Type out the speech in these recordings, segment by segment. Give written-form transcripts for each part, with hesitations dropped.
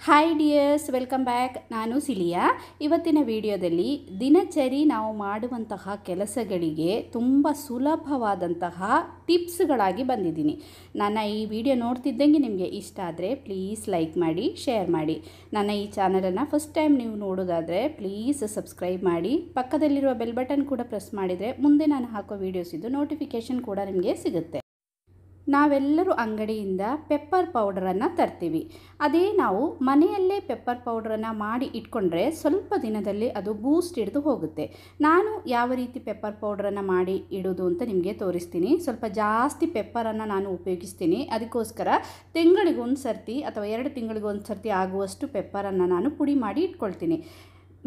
Hi dears, welcome back. ನಾನು cilia. ಇವತ್ತಿನ ವಿಡಿಯೋದಲ್ಲಿ ದಿನಚರಿ ನಾವು ಮಾಡುವಂತಹ ಕೆಲಸಗಳಿಗೆ ತುಂಬ ಸುಲಭವಾದಂತಹ ಟಿಪ್ಸ್ಗಳಾಗಿ ಬಂದಿದ್ದೀನಿ. ನನ್ನ ಈ ವಿಡಿಯೋ ನೋಡ್ತಿದ್ದಂಗೆ ನಿಮಗೆ ಇಷ್ಟ ಆದರೆ ಪ್ಲೀಸ್ ಲೈಕ್ ಮಾಡಿ, ಶೇರ್ ಮಾಡಿ. ನನ್ನ ಈ ಚಾನಲನ್ನು ಫಸ್ಟ್ ಟೈಮ್ ನೀವು ನೋಡೋದಾದರೆ ಪ್ಲೀಸ್ ಸಬ್ಸ್ಕ್ರೈಬ್ ಮಾಡಿ. ಪಕ್ಕದಲ್ಲಿರುವ ಬೆಲ್ ಬಟನ್ ಕೂಡ ಪ್ರೆಸ್ ಮಾಡಿದರೆ ಮುಂದೆ ನಾನು ಹಾಕೋ ವೀಡಿಯೋಸಿದ್ದು ನೋಟಿಫಿಕೇಷನ್ ಕೂಡ ನಿಮಗೆ ಸಿಗುತ್ತೆ. ನಾವೆಲ್ಲರೂ ಅಂಗಡಿಯಿಂದ ಪೆಪ್ಪರ್ ಪೌಡರನ್ನು ತರ್ತೀವಿ. ಅದೇ ನಾವು ಮನೆಯಲ್ಲೇ ಪೆಪ್ಪರ್ ಪೌಡರನ್ನು ಮಾಡಿ ಇಟ್ಕೊಂಡ್ರೆ ಸ್ವಲ್ಪ ದಿನದಲ್ಲಿ ಅದು ಬೂಸ್ಟ್ ಹಿಡಿದು ಹೋಗುತ್ತೆ. ನಾನು ಯಾವ ರೀತಿ ಪೆಪ್ಪರ್ ಪೌಡರನ್ನು ಮಾಡಿ ಇಡೋದು ಅಂತ ನಿಮಗೆ ತೋರಿಸ್ತೀನಿ. ಸ್ವಲ್ಪ ಜಾಸ್ತಿ ಪೆಪ್ಪರನ್ನು ನಾನು ಉಪಯೋಗಿಸ್ತೀನಿ. ಅದಕ್ಕೋಸ್ಕರ ತಿಂಗಳಿಗೊಂದು ಸರ್ತಿ ಅಥವಾ 2 ತಿಂಗಳಿಗೊಂದು ಸರ್ತಿ ಆಗುವಷ್ಟು ಪೆಪ್ಪರನ್ನು ನಾನು ಪುಡಿ ಮಾಡಿ ಇಟ್ಕೊಳ್ತೀನಿ.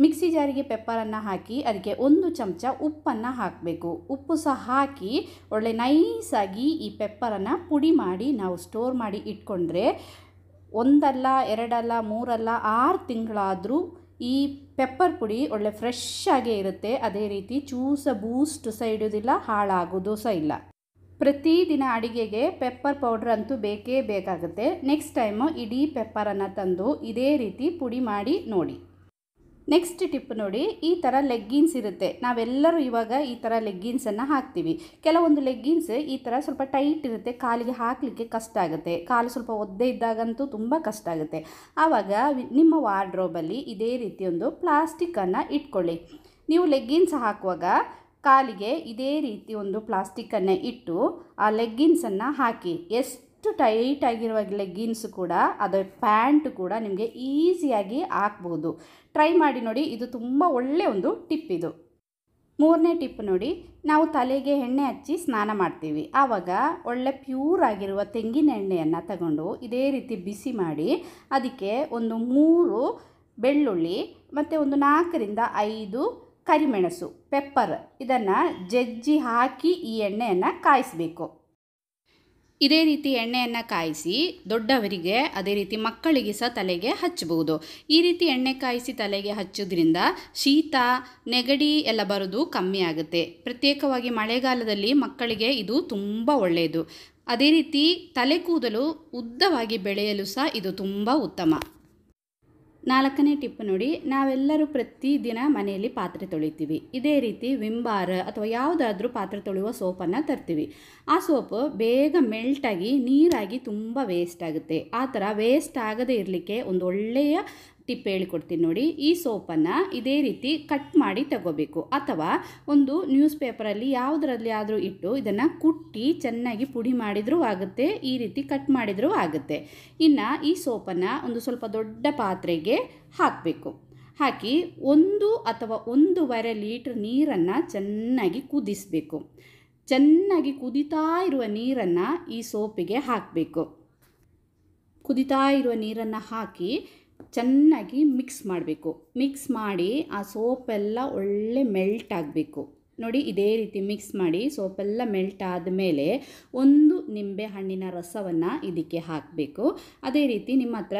ಮಿಕ್ಸಿ ಜಾರಿಗೆ ಪೆಪ್ಪರನ್ನು ಹಾಕಿ ಅದಕ್ಕೆ 1 ಚಮಚ ಉಪ್ಪನ್ನು ಹಾಕಬೇಕು. ಉಪ್ಪು ಸಹ ಹಾಕಿ ಒಳ್ಳೆ ನೈಸಾಗಿ ಈ ಪೆಪ್ಪರನ್ನು ಪುಡಿ ಮಾಡಿ ನಾವು ಸ್ಟೋರ್ ಮಾಡಿ ಇಟ್ಕೊಂಡ್ರೆ 1 ಅಲ್ಲ 2 ಅಲ್ಲ 3 ಅಲ್ಲ 6 ತಿಂಗಳಾದರೂ ಈ ಪೆಪ್ಪರ್ ಪುಡಿ ಒಳ್ಳೆ ಫ್ರೆಶ್ ಆಗೇ ಇರುತ್ತೆ. ಅದೇ ರೀತಿ ಬೂಸ್ಟ್ ಸಹ ಇಡೋದಿಲ್ಲ, ಹಾಳಾಗೋದು ಸಹ ಇಲ್ಲ. ಪ್ರತಿದಿನ ಅಡಿಗೆಗೆ ಪೆಪ್ಪರ್ ಪೌಡ್ರ್ ಅಂತೂ ಬೇಕೇ ಬೇಕಾಗುತ್ತೆ. ನೆಕ್ಸ್ಟ್ ಟೈಮು ಇಡೀ ಪೆಪ್ಪರನ್ನು ತಂದು ಇದೇ ರೀತಿ ಪುಡಿ ಮಾಡಿ ನೋಡಿ. ನೆಕ್ಸ್ಟ್ ಟಿಪ್ ನೋಡಿ, ಈ ಥರ ಲೆಗ್ಗಿನ್ಸ್ ಇರುತ್ತೆ. ನಾವೆಲ್ಲರೂ ಇವಾಗ ಈ ಥರ ಲೆಗ್ಗಿನ್ಸನ್ನು ಹಾಕ್ತೀವಿ. ಕೆಲವೊಂದು ಲೆಗ್ಗಿನ್ಸ್ ಈ ಥರ ಸ್ವಲ್ಪ ಟೈಟ್ ಇರುತ್ತೆ, ಕಾಲಿಗೆ ಹಾಕಲಿಕ್ಕೆ ಕಷ್ಟ ಆಗುತ್ತೆ. ಕಾಲು ಸ್ವಲ್ಪ ಒದ್ದೆ ಇದ್ದಾಗಂತೂ ತುಂಬ ಕಷ್ಟ ಆಗುತ್ತೆ. ಆವಾಗ ನಿಮ್ಮ ವಾರ್ಡ್ರೋಬಲ್ಲಿ ಇದೇ ರೀತಿ ಒಂದು ಪ್ಲಾಸ್ಟಿಕ್ಕನ್ನು ಇಟ್ಕೊಳ್ಳಿ. ನೀವು ಲೆಗ್ಗಿನ್ಸ್ ಹಾಕುವಾಗ ಕಾಲಿಗೆ ಇದೇ ರೀತಿ ಒಂದು ಪ್ಲಾಸ್ಟಿಕ್ಕನ್ನು ಇಟ್ಟು ಆ ಲೆಗ್ಗಿನ್ಸನ್ನು ಹಾಕಿ. ಎಷ್ಟು ಟೈಟ್ ಆಗಿರುವ ಲೆಗ್ಗಿನ್ಸ್ ಕೂಡ, ಅದರ ಪ್ಯಾಂಟ್ ಕೂಡ ನಿಮಗೆ ಈಸಿಯಾಗಿ ಹಾಕ್ಬೋದು. ಟ್ರೈ ಮಾಡಿ ನೋಡಿ, ಇದು ತುಂಬ ಒಳ್ಳೆಯ ಒಂದು ಟಿಪ್ ಇದು. 3ನೇ ಟಿಪ್ ನೋಡಿ, ನಾವು ತಲೆಗೆ ಎಣ್ಣೆ ಹಚ್ಚಿ ಸ್ನಾನ ಮಾಡ್ತೀವಿ. ಆವಾಗ ಒಳ್ಳೆ ಪ್ಯೂರ್ ಆಗಿರುವ ತೆಂಗಿನ ಎಣ್ಣೆಯನ್ನು ತಗೊಂಡು ಇದೇ ರೀತಿ ಬಿಸಿ ಮಾಡಿ ಅದಕ್ಕೆ ಒಂದು 3 ಬೆಳ್ಳುಳ್ಳಿ ಮತ್ತು ಒಂದು 4ರಿಂದ 5 ಕರಿಮೆಣಸು, ಪೆಪ್ಪರ್ ಇದನ್ನು ಜಜ್ಜಿ ಹಾಕಿ ಈ ಎಣ್ಣೆಯನ್ನು ಕಾಯಿಸಬೇಕು. ಇದೇ ರೀತಿ ಎಣ್ಣೆಯನ್ನು ಕಾಯಿಸಿ ದೊಡ್ಡವರಿಗೆ ಅದೇ ರೀತಿ ಮಕ್ಕಳಿಗೆ ಸಹ ತಲೆಗೆ ಹಚ್ಚಬಹುದು. ಈ ರೀತಿ ಎಣ್ಣೆ ಕಾಯಿಸಿ ತಲೆಗೆ ಹಚ್ಚೋದ್ರಿಂದ ಶೀತ, ನೆಗಡಿ ಎಲ್ಲ ಬರೋದು ಕಮ್ಮಿ ಆಗುತ್ತೆ. ಪ್ರತ್ಯೇಕವಾಗಿ ಮಳೆಗಾಲದಲ್ಲಿ ಮಕ್ಕಳಿಗೆ ಇದು ತುಂಬ ಒಳ್ಳೆಯದು. ಅದೇ ರೀತಿ ತಲೆ ಕೂದಲು ಉದ್ದವಾಗಿ ಬೆಳೆಯಲು ಸಹ ಇದು ತುಂಬ ಉತ್ತಮ. 4ನೇ ಟಿಪ್ ನೋಡಿ, ನಾವೆಲ್ಲರೂ ಪ್ರತಿದಿನ ಮನೆಯಲ್ಲಿ ಪಾತ್ರೆ ತೊಳಿತೀವಿ. ಇದೇ ರೀತಿ ವಿಮ್ ಬಾರ್ ಅಥವಾ ಯಾವುದಾದ್ರೂ ಪಾತ್ರೆ ತೊಳೆಯುವ ಸೋಪನ್ನು ತರ್ತೀವಿ. ಆ ಸೋಪು ಬೇಗ ಮೆಲ್ಟಾಗಿ ನೀರಾಗಿ ತುಂಬ ವೇಸ್ಟ್ ಆಗುತ್ತೆ. ಆ ಥರ ವೇಸ್ಟ್ ಆಗದೇ ಇರಲಿಕ್ಕೆ ಒಂದು ಒಳ್ಳೆಯ ಟಿಪ್ ಹೇಳಿಕೊಡ್ತೀನಿ ನೋಡಿ. ಈ ಸೋಪನ್ನು ಇದೇ ರೀತಿ ಕಟ್ ಮಾಡಿ ತಗೋಬೇಕು, ಅಥವಾ ಒಂದು ನ್ಯೂಸ್ ಪೇಪರಲ್ಲಿ ಯಾವುದರಲ್ಲಿ ಆದರೂ ಇಟ್ಟು ಇದನ್ನು ಕುಟ್ಟಿ ಚೆನ್ನಾಗಿ ಪುಡಿ ಮಾಡಿದರೂ ಆಗುತ್ತೆ, ಈ ರೀತಿ ಕಟ್ ಮಾಡಿದರೂ ಆಗುತ್ತೆ. ಇನ್ನು ಈ ಸೋಪನ್ನು ಒಂದು ಸ್ವಲ್ಪ ದೊಡ್ಡ ಪಾತ್ರೆಗೆ ಹಾಕಬೇಕು. ಹಾಕಿ 1 ಅಥವಾ 1.5 ಲೀಟ್ರ್ ನೀರನ್ನು ಚೆನ್ನಾಗಿ ಕುದಿಸಬೇಕು. ಚೆನ್ನಾಗಿ ಕುದಿತಾ ಇರುವ ನೀರನ್ನು ಈ ಸೋಪಿಗೆ ಹಾಕಬೇಕು. ಕುದಿತಾ ಇರುವ ನೀರನ್ನು ಹಾಕಿ ಚೆನ್ನಾಗಿ ಮಿಕ್ಸ್ ಮಾಡಬೇಕು. ಮಿಕ್ಸ್ ಮಾಡಿ ಆ ಸೋಪೆಲ್ಲ ಒಳ್ಳೆ ಮೆಲ್ಟ್ ಆಗಬೇಕು ನೋಡಿ. ಇದೇ ರೀತಿ ಮಿಕ್ಸ್ ಮಾಡಿ ಸೋಪೆಲ್ಲ ಮೆಲ್ಟ್ ಆದಮೇಲೆ 1 ನಿಂಬೆ ಹಣ್ಣಿನ ರಸವನ್ನು ಇದಕ್ಕೆ ಹಾಕಬೇಕು. ಅದೇ ರೀತಿ ನಿಮ್ಮ ಹತ್ರ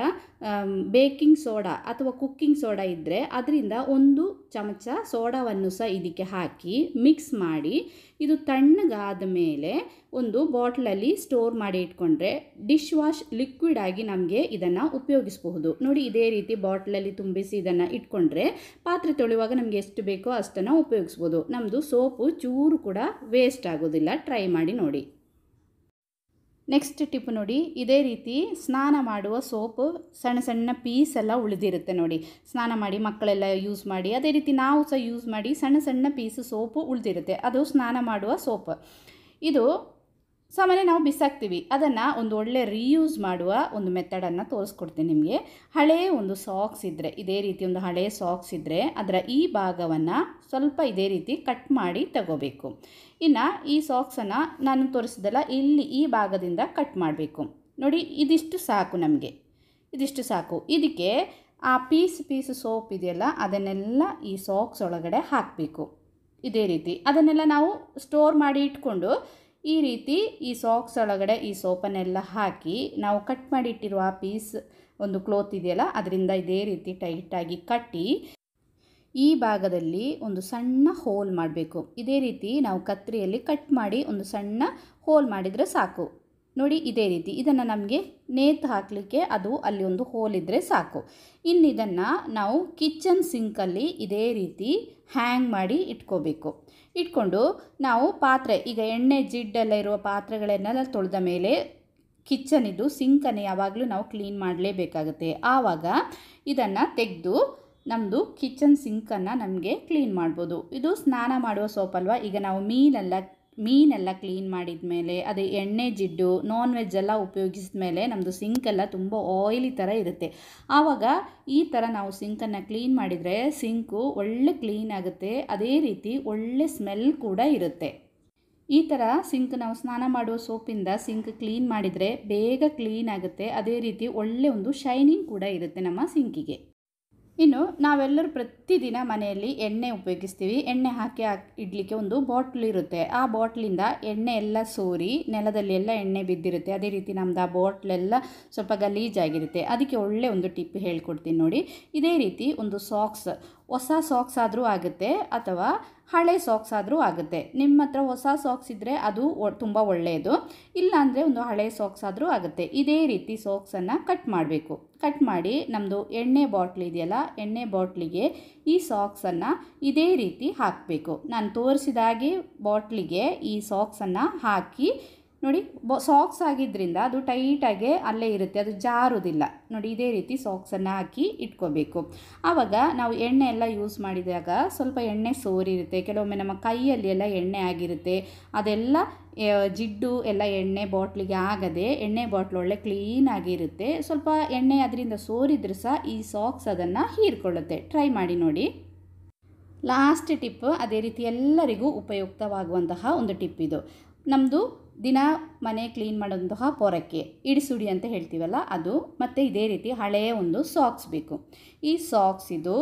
ಬೇಕಿಂಗ್ ಸೋಡಾ ಅಥವಾ ಕುಕ್ಕಿಂಗ್ ಸೋಡಾ ಇದ್ದರೆ ಅದರಿಂದ 1 ಚಮಚ ಸೋಡಾವನ್ನು ಸಹ ಇದಕ್ಕೆ ಹಾಕಿ ಮಿಕ್ಸ್ ಮಾಡಿ ಇದು ತಣ್ಣಗಾದ ಮೇಲೆ ಒಂದು ಬಾಟ್ಲಲ್ಲಿ ಸ್ಟೋರ್ ಮಾಡಿ ಇಟ್ಕೊಂಡ್ರೆ ಡಿಶ್ ವಾಶ್ ಲಿಕ್ವಿಡ್ ಆಗಿ ನಮಗೆ ಇದನ್ನು ಉಪಯೋಗಿಸಬಹುದು ನೋಡಿ. ಇದೇ ರೀತಿ ಬಾಟ್ಲಲ್ಲಿ ತುಂಬಿಸಿ ಇದನ್ನು ಇಟ್ಕೊಂಡ್ರೆ ಪಾತ್ರೆ ತೊಳೆಯುವಾಗ ನಮಗೆ ಎಷ್ಟು ಬೇಕೋ ಅಷ್ಟನ್ನು ಉಪಯೋಗಿಸ್ಬೋದು. ನಮ್ಮದು ಸೋಪು ಚೂರು ಕೂಡ ವೇಸ್ಟ್ ಆಗೋದಿಲ್ಲ. ಟ್ರೈ ಮಾಡಿ ನೋಡಿ. ನೆಕ್ಸ್ಟ್ ಟಿಪ್ ನೋಡಿ, ಇದೇ ರೀತಿ ಸ್ನಾನ ಮಾಡುವ ಸೋಪು ಸಣ್ಣ ಸಣ್ಣ ಪೀಸೆಲ್ಲ ಉಳಿದಿರುತ್ತೆ ನೋಡಿ. ಸ್ನಾನ ಮಾಡಿ ಮಕ್ಕಳೆಲ್ಲ ಯೂಸ್ ಮಾಡಿ, ಅದೇ ರೀತಿ ನಾವು ಸಹ ಯೂಸ್ ಮಾಡಿ ಸಣ್ಣ ಸಣ್ಣ ಪೀಸು ಸೋಪು ಉಳಿದಿರುತ್ತೆ. ಅದು ಸ್ನಾನ ಮಾಡುವ ಸೋಪು. ಇದು ಸಾಮಾನ್ಯ ನಾವು ಬಿಸಾಕ್ತೀವಿ. ಅದನ್ನು ಒಂದು ಒಳ್ಳೆ ರೀಯೂಸ್ ಮಾಡುವ ಒಂದು ಮೆಥಡನ್ನು ತೋರಿಸ್ಕೊಡ್ತೀನಿ ನಿಮಗೆ. ಹಳೆಯ ಒಂದು ಸಾಕ್ಸ್ ಇದ್ದರೆ, ಇದೇ ರೀತಿ ಒಂದು ಹಳೆಯ ಸಾಕ್ಸ್ ಇದ್ದರೆ ಅದರ ಈ ಭಾಗವನ್ನು ಸ್ವಲ್ಪ ಇದೇ ರೀತಿ ಕಟ್ ಮಾಡಿ ತಗೋಬೇಕು. ಇನ್ನು ಈ ಸಾಕ್ಸನ್ನು ನಾನು ತೋರಿಸಿದಲ್ಲ, ಇಲ್ಲಿ ಈ ಭಾಗದಿಂದ ಕಟ್ ಮಾಡಬೇಕು ನೋಡಿ. ಇದಿಷ್ಟು ಸಾಕು ನಮಗೆ, ಇದಿಷ್ಟು ಸಾಕು. ಇದಕ್ಕೆ ಆ ಪೀಸ್ ಸೋಪ್ ಇದೆಯಲ್ಲ ಅದನ್ನೆಲ್ಲ ಈ ಸಾಕ್ಸ್ ಒಳಗಡೆ ಹಾಕಬೇಕು. ಇದೇ ರೀತಿ ಅದನ್ನೆಲ್ಲ ನಾವು ಸ್ಟೋರ್ ಮಾಡಿ ಇಟ್ಕೊಂಡು ಈ ರೀತಿ ಈ ಸಾಕ್ಸ್ ಒಳಗಡೆ ಈ ಸೋಪನ್ನೆಲ್ಲ ಹಾಕಿ ನಾವು ಕಟ್ ಮಾಡಿ ಇಟ್ಟಿರುವ ಆ ಪೀಸ್ ಒಂದು ಕ್ಲೋತ್ ಇದೆಯಲ್ಲ ಅದರಿಂದ ಇದೇ ರೀತಿ ಟೈಟಾಗಿ ಕಟ್ಟಿ ಈ ಭಾಗದಲ್ಲಿ ಒಂದು ಸಣ್ಣ ಹೋಲ್ ಮಾಡಬೇಕು. ಇದೇ ರೀತಿ ನಾವು ಕತ್ತರಿಯಲ್ಲಿ ಕಟ್ ಮಾಡಿ ಒಂದು ಸಣ್ಣ ಹೋಲ್ ಮಾಡಿದರೆ ಸಾಕು. ನೋಡಿ ಇದೇ ರೀತಿ ಇದನ್ನು ನಮಗೆ ನೇತು ಹಾಕಲಿಕ್ಕೆ ಅದು ಅಲ್ಲಿ ಒಂದು ಹೋಲ್ ಇದ್ದರೆ ಸಾಕು. ಇನ್ನು ಇದನ್ನು ನಾವು ಕಿಚನ್ ಸಿಂಕಲ್ಲಿ ಇದೇ ರೀತಿ ಹ್ಯಾಂಗ್ ಮಾಡಿ ಇಟ್ಕೋಬೇಕು. ಇಟ್ಕೊಂಡು ನಾವು ಪಾತ್ರೆ, ಈಗ ಎಣ್ಣೆ ಜಿಡ್ಡೆಲ್ಲ ಇರುವ ಪಾತ್ರೆಗಳನ್ನೆಲ್ಲ ತೊಳೆದ ಮೇಲೆ ಕಿಚನಿದು ಸಿಂಕನ್ನು ಯಾವಾಗಲೂ ನಾವು ಕ್ಲೀನ್ ಮಾಡಲೇಬೇಕಾಗುತ್ತೆ. ಆವಾಗ ಇದನ್ನು ತೆಗೆದು ನಮ್ಮದು ಕಿಚನ್ ಸಿಂಕನ್ನು ನಮಗೆ ಕ್ಲೀನ್ ಮಾಡ್ಬೋದು. ಇದು ಸ್ನಾನ ಮಾಡುವ ಸೋಪ್ ಅಲ್ವಾ. ಈಗ ನಾವು ಮೀನೆಲ್ಲ ಕ್ಲೀನ್ ಮಾಡಿದ ಮೇಲೆ ಅದು ಎಣ್ಣೆ ಜಿಡ್ಡು ನಾನ್ ವೆಜ್ ಎಲ್ಲ ಉಪಯೋಗಿಸಿದ ಮೇಲೆ ನಮ್ಮದು ಸಿಂಕೆಲ್ಲ ತುಂಬ ಆಯಿಲಿ ಥರ ಇರುತ್ತೆ. ಆವಾಗ ಈ ಥರ ನಾವು ಸಿಂಕನ್ನು ಕ್ಲೀನ್ ಮಾಡಿದರೆ ಸಿಂಕು ಒಳ್ಳೆ ಕ್ಲೀನ್ ಆಗುತ್ತೆ. ಅದೇ ರೀತಿ ಒಳ್ಳೆ ಸ್ಮೆಲ್ ಕೂಡ ಇರುತ್ತೆ. ಈ ಥರ ಸಿಂಕ್ ನಾವು ಸ್ನಾನ ಮಾಡುವ ಸೋಪಿಂದ ಸಿಂಕ್ ಕ್ಲೀನ್ ಮಾಡಿದರೆ ಬೇಗ ಕ್ಲೀನ್ ಆಗುತ್ತೆ. ಅದೇ ರೀತಿ ಒಳ್ಳೆ ಒಂದು ಶೈನಿಂಗ್ ಕೂಡ ಇರುತ್ತೆ ನಮ್ಮ ಸಿಂಕಿಗೆ. ಇನ್ನು ನಾವೆಲ್ಲರೂ ಪ್ರತಿದಿನ ಮನೆಯಲ್ಲಿ ಎಣ್ಣೆ ಉಪಯೋಗಿಸ್ತೀವಿ. ಎಣ್ಣೆ ಹಾಕಿ ಇಡಲಿಕ್ಕೆ ಒಂದು ಬಾಟ್ಲ್ ಇರುತ್ತೆ. ಆ ಬಾಟ್ಲಿಂದ ಎಣ್ಣೆ ಎಲ್ಲ ಸೋರಿ ನೆಲದಲ್ಲಿ ಎಲ್ಲ ಎಣ್ಣೆ ಬಿದ್ದಿರುತ್ತೆ. ಅದೇ ರೀತಿ ನಮ್ಮದು ಆ ಬಾಟ್ಲೆಲ್ಲ ಸ್ವಲ್ಪ ಗಲೀಜಾಗಿರುತ್ತೆ. ಅದಕ್ಕೆ ಒಳ್ಳೆ ಒಂದು ಟಿಪ್ ಹೇಳ್ಕೊಡ್ತೀನಿ ನೋಡಿ. ಇದೇ ರೀತಿ ಒಂದು ಹೊಸ ಸಾಕ್ಸ್ ಆದರೂ ಆಗುತ್ತೆ ಅಥವಾ ಹಳೆ ಸಾಕ್ಸ್ ಆದರೂ ಆಗುತ್ತೆ. ನಿಮ್ಮ ಹತ್ರ ಹೊಸ ಸಾಕ್ಸ್ ಇದ್ದರೆ ಅದು ತುಂಬ ಒಳ್ಳೆಯದು, ಇಲ್ಲಾಂದರೆ ಒಂದು ಹಳೆ ಸಾಕ್ಸ್ ಆದರೂ ಆಗುತ್ತೆ. ಇದೇ ರೀತಿ ಸಾಕ್ಸನ್ನು ಕಟ್ ಮಾಡಬೇಕು. ಕಟ್ ಮಾಡಿ ನಮ್ಮದು ಎಣ್ಣೆ ಬಾಟ್ಲ್ ಇದೆಯಲ್ಲ, ಎಣ್ಣೆ ಬಾಟ್ಲಿಗೆ ಈ ಸಾಕ್ಸನ್ನು ಇದೇ ರೀತಿ ಹಾಕಬೇಕು. ನಾನು ತೋರಿಸಿದಾಗೆ ಬಾಟ್ಲಿಗೆ ಈ ಸಾಕ್ಸನ್ನು ಹಾಕಿ ನೋಡಿ. ಸಾಕ್ಸ್ ಆಗಿದ್ದರಿಂದ ಅದು ಟೈಟಾಗೆ ಅಲ್ಲೇ ಇರುತ್ತೆ, ಅದು ಜಾರುವುದಿಲ್ಲ ನೋಡಿ. ಇದೇ ರೀತಿ ಸಾಕ್ಸನ್ನು ಹಾಕಿ ಇಟ್ಕೋಬೇಕು. ಆವಾಗ ನಾವು ಎಣ್ಣೆ ಎಲ್ಲ ಯೂಸ್ ಮಾಡಿದಾಗ ಸ್ವಲ್ಪ ಎಣ್ಣೆ ಸೋರಿರುತ್ತೆ. ಕೆಲವೊಮ್ಮೆ ನಮ್ಮ ಕೈಯಲ್ಲಿ ಎಲ್ಲ ಎಣ್ಣೆ ಆಗಿರುತ್ತೆ. ಅದೆಲ್ಲ ಜಿಡ್ಡು ಎಲ್ಲ ಎಣ್ಣೆ ಬಾಟ್ಲಿಗೆ ಆಗದೆ ಎಣ್ಣೆ ಬಾಟ್ಲ್ ಒಳ್ಳೆ ಕ್ಲೀನಾಗಿರುತ್ತೆ. ಸ್ವಲ್ಪ ಎಣ್ಣೆ ಅದರಿಂದ ಸೋರಿದ್ರೂ ಸಹ ಈ ಸಾಕ್ಸ್ ಅದನ್ನು ಹೀರ್ಕೊಳ್ಳುತ್ತೆ. ಟ್ರೈ ಮಾಡಿ ನೋಡಿ. ಲಾಸ್ಟ್ ಟಿಪ್ ಅದೇ ರೀತಿ ಎಲ್ಲರಿಗೂ ಉಪಯುಕ್ತವಾಗುವಂತಹ ಒಂದು ಟಿಪ್ ಇದು. ನಮ್ಮದು ದಿನ ಮನೆ ಕ್ಲೀನ್ ಮಾಡುವಂತಹ ಪೊರಕೆ, ಇಡಿಸುಡಿ ಅಂತ ಹೇಳ್ತೀವಲ್ಲ ಅದು, ಮತ್ತು ಇದೇ ರೀತಿ ಹಳೆಯ ಒಂದು ಸಾಕ್ಸ್ ಬೇಕು. ಈ ಸಾಕ್ಸ್ ಇದು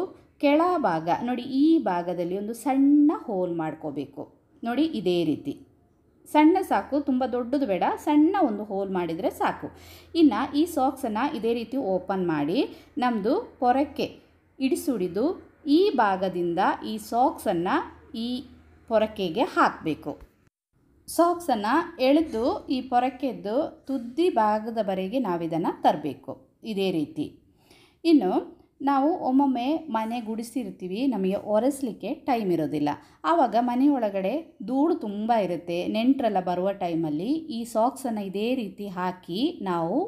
ಕೆಳಭಾಗ ನೋಡಿ, ಈ ಭಾಗದಲ್ಲಿ ಒಂದು ಸಣ್ಣ ಹೋಲ್ ಮಾಡ್ಕೋಬೇಕು ನೋಡಿ. ಇದೇ ರೀತಿ ಸಣ್ಣ ಸಾಕು, ತುಂಬ ದೊಡ್ಡದು ಬೇಡ, ಸಣ್ಣ ಒಂದು ಹೋಲ್ ಮಾಡಿದರೆ ಸಾಕು. ಇನ್ನು ಈ ಸಾಕ್ಸನ್ನು ಇದೇ ರೀತಿ ಓಪನ್ ಮಾಡಿ ನಮ್ಮದು ಪೊರಕೆ ಇಡಿಸುಡಿದು ಈ ಭಾಗದಿಂದ ಈ ಸಾಕ್ಸನ್ನು ಈ ಪೊರಕೆಗೆ ಹಾಕಬೇಕು. ಸಾಕ್ಸನ್ನು ಎಳೆದು ಈ ಪೊರಕೆದ್ದು ತುದಿ ಭಾಗದವರೆಗೆ ನಾವಿದನ್ನು ತರಬೇಕು ಇದೇ ರೀತಿ. ಇನ್ನು ನಾವು ಒಮ್ಮೊಮ್ಮೆ ಮನೆ ಗುಡಿಸಿರ್ತೀವಿ, ನಮಗೆ ಒರೆಸಲಿಕ್ಕೆ ಟೈಮ್ ಇರೋದಿಲ್ಲ. ಆವಾಗ ಮನೆಯೊಳಗಡೆ ಧೂಳು ತುಂಬ ಇರುತ್ತೆ. ನೆಂಟರೆಲ್ಲ ಬರುವ ಟೈಮಲ್ಲಿ ಈ ಸಾಕ್ಸನ್ನು ಇದೇ ರೀತಿ ಹಾಕಿ ನಾವು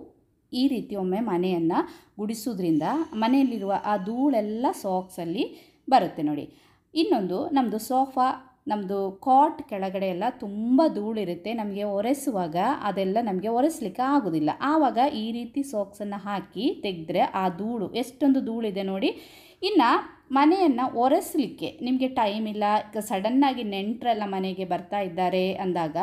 ಈ ರೀತಿ ಒಮ್ಮೆ ಮನೆಯನ್ನು ಗುಡಿಸೋದ್ರಿಂದ ಮನೆಯಲ್ಲಿರುವ ಆ ಧೂಳೆಲ್ಲ ಸಾಕ್ಸಲ್ಲಿ ಬರುತ್ತೆ ನೋಡಿ. ಇನ್ನೊಂದು ನಮ್ಮದು ಸೋಫಾ, ನಮ್ಮದು ಕಾಟ್ ಕೆಳಗಡೆ ಎಲ್ಲ ತುಂಬ ಧೂಳಿರುತ್ತೆ. ನಮಗೆ ಒರೆಸುವಾಗ ಅದೆಲ್ಲ ನಮಗೆ ಒರೆಸಲಿಕ್ಕೆ ಆಗೋದಿಲ್ಲ. ಆವಾಗ ಈ ರೀತಿ ಸಾಕ್ಸನ್ನು ಹಾಕಿ ತೆಗೆದ್ರೆ ಆ ಧೂಳು, ಎಷ್ಟೊಂದು ಧೂಳಿದೆ ನೋಡಿ. ಇನ್ನು ಮನೆಯನ್ನು ಒರೆಸಲಿಕ್ಕೆ ನಿಮಗೆ ಟೈಮ್ ಇಲ್ಲ, ಸಡನ್ನಾಗಿ ನೆಂಟರೆಲ್ಲ ಮನೆಗೆ ಬರ್ತಾ ಇದ್ದಾರೆ ಅಂದಾಗ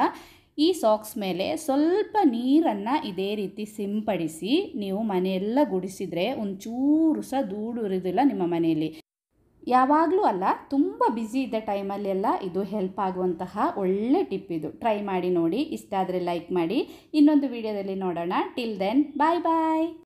ಈ ಸಾಕ್ಸ್ ಮೇಲೆ ಸ್ವಲ್ಪ ನೀರನ್ನು ಇದೇ ರೀತಿ ಸಿಂಪಡಿಸಿ ನೀವು ಮನೆಯೆಲ್ಲ ಗುಡಿಸಿದರೆ ಒಂಚೂರು ಸಹ ಧೂಳು ಇರೋದಿಲ್ಲ ನಿಮ್ಮ ಮನೆಯಲ್ಲಿ. ಯಾವಾಗಲೂ ಅಲ್ಲ, ತುಂಬ ಬ್ಯುಸಿ ಇದ್ದ ಟೈಮಲ್ಲೆಲ್ಲ ಇದು ಹೆಲ್ಪ್ ಆಗುವಂತಹ ಒಳ್ಳೆ ಟಿಪ್ ಇದು. ಟ್ರೈ ಮಾಡಿ ನೋಡಿ. ಇಷ್ಟ ಆದರೆ ಲೈಕ್ ಮಾಡಿ. ಇನ್ನೊಂದು ವಿಡಿಯೋದಲ್ಲಿ ನೋಡೋಣ. ಟಿಲ್ ದೆನ್ ಬಾಯ್ ಬಾಯ್.